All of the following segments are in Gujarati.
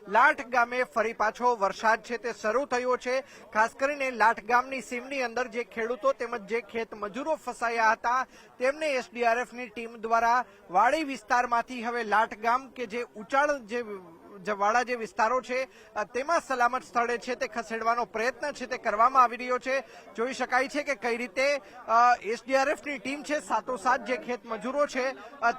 લાઠ ગામે ફરી પાછો વરસાદ છે તે શરૂ થયો છે। ખાસ કરીને લાઠ ગામની સીમની અંદર જે ખેડૂતો તેમજ જે ખેત મજૂરો ફસાયા હતા તેમને એસડીઆરએફની ટીમ દ્વારા વાડી વિસ્તારમાંથી હવે લાઠ ગામ કે જે ઉચાળ વાળા જે વિસ્તારો છે તેમાં સલામત સ્થળે છે તે ખસેડવાનો પ્રયત્ન છે તે કરવામાં આવી રહ્યો છે। જોઈ શકાય છે કે કઈ રીતે એસડીઆરએફની ટીમ છે સાથોસાથ જે ખેત મજૂરો છે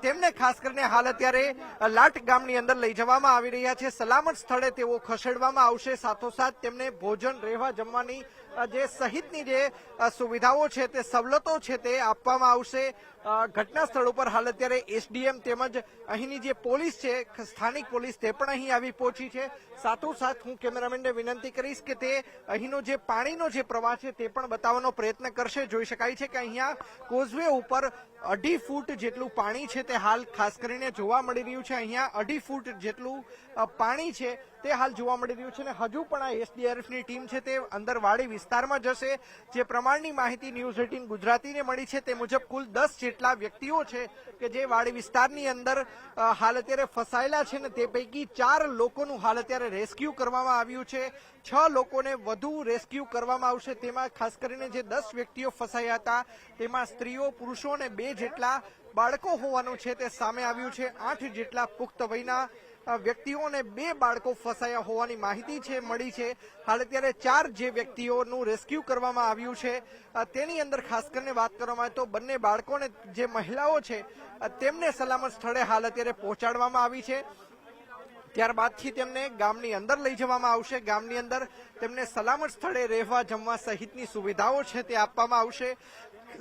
તેમને ખાસ કરીને હાલ અત્યારે લાઠ ગામની અંદર લઈ જવામાં આવી રહ્યા છે। સલામત સ્થળે તેઓ ખસેડવામાં આવશે, સાથોસાથ તેમને ભોજન, રહેવા, જમવાની જે સહિતની જે સુવિધાઓ છે તે સવલતો છે તે આપવામાં આવશે। ઘટના સ્થળ ઉપર હાલ અત્યારે એસડીએમ તેમજ અહીંની જે પોલીસ છે, સ્થાનિક પોલીસ, તે પણ અહીં આવી પહોંચી છે। સાથોસાથ હું કેમેરામેનને વિનંતી કરીશ કે તે અહીંનો જે પાણીનો જે પ્રવાહ છે તે પણ બતાવવાનો પ્રયત્ન કરશે। જોઈ શકાય છે કે અહીંયા કોઝવે ઉપર 2.5 ફૂટ જેટલું પાણી છે તે હાલ ખાસ કરીને જોવા મળી રહ્યું છે। અહીંયા 2.5 ફૂટ જેટલું પાણી છે તે હાલ જોવા મળી રહ્યું છે અને હજુ પણ આ એસડીઆરએફની ટીમ છે તે અંદર વાડી વિસ્તારમાં જશે। જે પ્રમાણની માહિતી ન્યૂઝ 18 ગુજરાતીને મળી છે તે મુજબ કુલ 10 જેટલા વ્યક્તિઓ છે કે જે વાડી વિસ્તારની અંદર હાલ અત્યારે ફસાયેલા છે ને તે પૈકી 4 લોકોનું હાલ અત્યારે રેસ્ક્યુ કરવામાં આવ્યું છે। 6 લોકોને વધુ રેસ્ક્યુ કરવામાં આવશે। તેમાં ખાસ કરીને જે 10 વ્યક્તિઓ ફસાયા હતા તેમાં સ્ત્રીઓ, પુરુષો અને 2 જેટલા બાળકો હોવાનું છે તે સામે આવ્યું છે। 8 જેટલા પુખ્ત વયના વ્યક્તિઓને 2 બાળકો ફસાયા હોવાની માહિતી છે મળી છે। હાલ અત્યારે 4 જે વ્યક્તિઓનું રેસ્ક્યુ કરવામાં આવ્યું છે તેની અંદર ખાસ કરીને વાત કરવામાં આવે તો બંને બાળકોને જે મહિલાઓ છે તેમને સલામત સ્થળે હાલ અત્યારે પહોંચાડવામાં આવી છે। ત્યારબાદથી તેમને ગામની અંદર લઈ જવામાં આવશે। ગામની અંદર તેમને સલામત સ્થળે રહેવા, જમવા સહિતની સુવિધાઓ છે તે આપવામાં આવશે।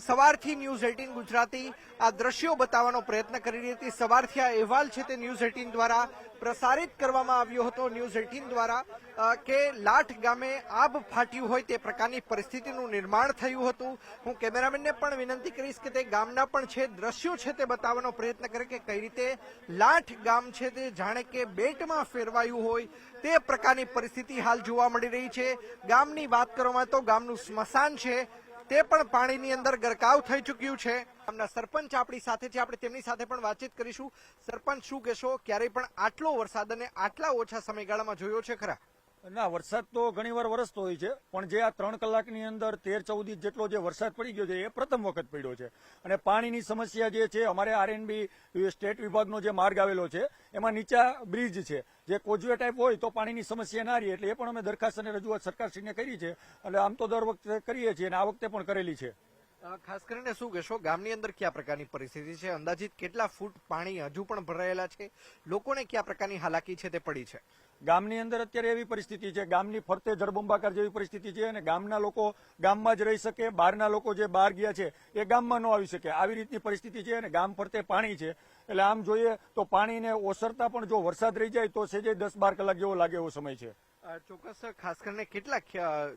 સવારથી ન્યૂઝ 18 ગુજરાતી આ દ્રશ્યો બતાવવાનો પ્રયત્ન કરી રહી હતી। સવારથી આ અહેવાલ છે તે ન્યૂઝ 18 દ્વારા પ્રસારિત કરવામાં આવ્યો હતો। ન્યૂઝ 18 દ્વારા કે લાઠ ગામે આબ ફાટ્યું હોય તે પ્રકારની પરિસ્થિતિનું નિર્માણ થયું હતું। હું કેમેરામેનને પણ વિનંતી કરીશ કે તે ગામના પણ છે દ્રશ્યો છે તે બતાવવાનો પ્રયત્ન કરે કે કઈ રીતે લાઠ ગામ છે તે જાણે કે બેટમાં ફેરવાયું હોય તે પ્રકારની પરિસ્થિતિ હાલ જોવા મળી રહી છે। ગામની વાત કરવામાં તો ગામનું સ્મશાન છે તે પણ પાણીની અંદર ગરકાવ થઈ ચૂક્યું છે। ગામના સરપંચ આપણી સાથે છે, આપણે તેમની સાથે પણ વાતચીત કરીશું। સરપંચ, શું કહેશો, ક્યારેય પણ આટલો વરસાદ અને આટલા ઓછા સમયગાળામાં જોયો છે ખરા? ના, વરસાદ તો ઘણીવાર વરસતો હોય છે, પણ જે આ 3 કલાકની અંદર 13-14 ઇંચ જેટલો જે વરસાદ પડી ગયો છે એ પ્રથમ વખત પડ્યો છે। અને પાણીની સમસ્યા જે છે, અમારે આરએનબી સ્ટેટ વિભાગનો જે માર્ગ આવેલો છે એમાં નીચા બ્રિજ છે, જે કોઝવે ટાઈપ હોય તો પાણીની સમસ્યા ના રહી, એટલે એ પણ અમે દરખાસ્ત અને રજૂઆત સરકારશ્રીને કરી છે। એટલે આમ તો દર વખતે કરીએ છીએ અને આ વખતે પણ કરેલી છે। ખાસ કરીને શું કહેશો, ગામની અંદર કયા પ્રકારની પરિસ્થિતિ છે? અંદાજિત કેટલા ફૂટ પાણી હજુ પણ ભરાયેલા છે? લોકોને કયા પ્રકારની હાલાકી છે તે પડી છે? ગામની અંદર અત્યારે એવી પરિસ્થિતિ છે, ગામની ફરતે જળબંબાકાર જેવી પરિસ્થિતિ છે અને ગામના લોકો ગામમાં જ રહી શકે, બહારના લોકો જે બહાર ગયા છે એ ગામમાં ન આવી શકે, આવી રીતની પરિસ્થિતિ છે। અને ગામ ફરતે પાણી છે, એટલે આમ જોઈએ તો પાણીને ઓસરતા પણ જો વરસાદ રહી જાય તો સેજે 10-12 કલાક જેવો લાગે એવો સમય છે। ચોક્કસ। ખાસ કરીને કેટલા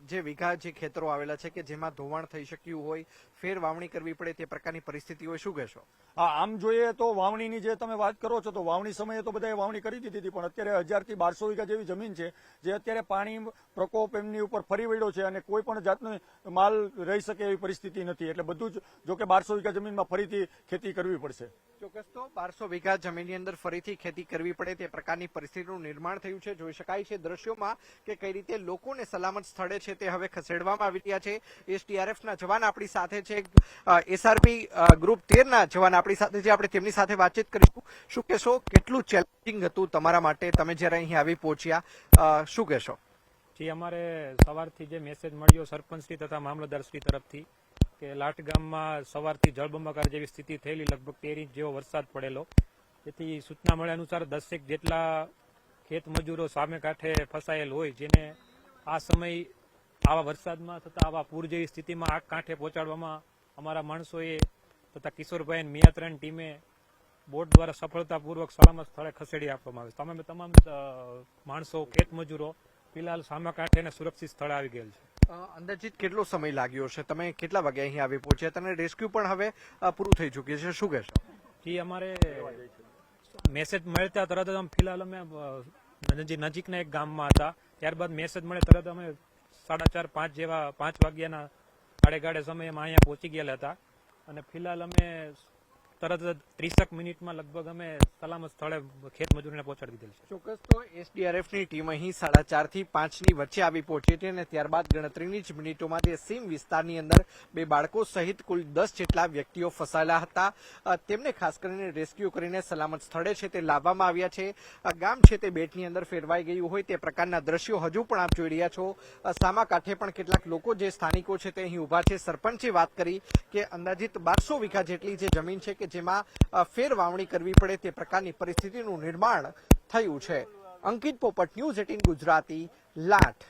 જે વીઘા જે ખેતરો આવેલા છે કે જેમાં ધોવાણ થઈ શક્યું હોય, ફેર વાવણી કરવી પડે તે પ્રકારની પરિસ્થિતિ હોય, શું કહેશો? હા, આમ જોઈએ તો વાવણીની જે તમે વાત કરો છો તો વાવણી સમયે તો બધાએ વાવણી કરી દીધી હતી, પણ અત્યારે 1000 થી 1200 વીઘા જેવી જમીન છે જે અત્યારે પાણી પ્રકોપ એમની ઉપર ફરી વળ્યો છે અને કોઈ પણ જાતનો માલ રહી શકે એવી પરિસ્થિતિ નથી। એટલે બધું જ જો કે 1200 વીઘા જમીનમાં ફરીથી ખેતી કરવી પડશે। ચોક્કસ। તો 1200 વીઘા જમીનની અંદર ફરીથી ખેતી કરવી પડે તે પ્રકારની પરિસ્થિતિનું નિર્માણ થયું છે। જોઈ શકાય છે દ્રશ્યોમાં કે કઈ રીતે લોકોને સલામત સ્થળે છે તે હવે ખસેડવામાં આવી રહ્યા છે। એસડીઆરએફના જવાન આપણી સાથે છે, એસઆરપી ગ્રુપ 13 ના જવાન આપણી સાથે છે, આપણે તેમની સાથે વાતચીત કરીશું। શું કહેશો, કેટલું ચેલેન્જિંગ હતું તમારા માટે, તમે જ્યારે અહીં આવી પહોંચ્યા, શું કહેશો? જી, અમારે સવારથી જે મેસેજ મળ્યો સરપંચશ્રી તથા મામલતદારશ્રી તરફથી કે લાઠ ગામમાં સવારથી જળબંબાકાર જેવી સ્થિતિ થયેલી, લગભગ 13 ઇંચ જેવો વરસાદ પડેલો, તેથી સૂચના મળ્યા અનુસાર 10 જેટલા ખેત મજૂરો સામે કાંઠે ફસાયેલ હોય, જેને આ સમય આવા વરસાદમાં તથા આવા પૂર જેવી સ્થિતિમાં આ કાંઠે પહોંચાડવામાં અમારા માણસોએ તથા કિશોરભાઈ અને મિયાત્રાની ટીમે બોટ દ્વારા સફળતાપૂર્વક સલામત સ્થળે ખસેડી આપવામાં આવે છે। તમામ માણસો, ખેત મજૂરો ફિલહાલ સામા કાંઠે અને સુરક્ષિત સ્થળે આવી ગયેલ છે। અંદાજિત કેટલો સમય લાગ્યો છે? તમે કેટલા વાગે અહીં આવી પહોંચ્યા? અને રેસ્ક્યુ પણ હવે પૂરું થઈ ચૂક્યું છે, શું કહેશો? જી, અમારે મેસેજ મળતા તરત જ ફિલહાલ અમે નજીકના એક ગામમાં હતા, ત્યારબાદ મેસેજ મળે તરત અમે 4:30-5 જેવા 5 વાગ્યાના ગાડે સમયમાં અહીંયા પહોંચી ગયેલા હતા અને ફિલહાલ અમે તરત જ 30 મિનિટમાં લગભગ અમે સલામત સ્થળે ખેત મજૂરોને પહોંચાડી દીધેલ છે. ચોક્કસ તો એસડીઆરએફની ટીમ અહીં 4:30 થી 5ની વચ્ચે આવી પહોંચી હતી અને ત્યારબાદ ગણતરીની જ મિનિટોમાં તે સીમ વિસ્તારની અંદર 2 બાળકો સહિત કુલ 10 જેટલા વ્યક્તિઓ ફસાયેલા હતા. તેમને ખાસ કરીને રેસ્ક્યુ કરીને સલામત સ્થળે છે તે લાવવામાં આવ્યા છે. ગામ છે તે બેટની અંદર ફેરવાઈ ગયું હોય તે પ્રકારના દ્રશ્યો હજુ પણ આપ જોઈ રહ્યા છો. સામા કાંઠે પણ કેટલાક લોકો જે સ્થાનિકો છે તે અહીં ઉભા છે. સરપંચે વાત કરી કે અંદાજિત 1200 વીઘા જેટલી જે જમીન છે કે જેમાં ફેર વાવણી કરવી પડે તે પ્રકારની પરિસ્થિતિનું નિર્માણ થયું છે. અંકિત પોપટ, ન્યૂઝ 18 ગુજરાતી, લાઠ.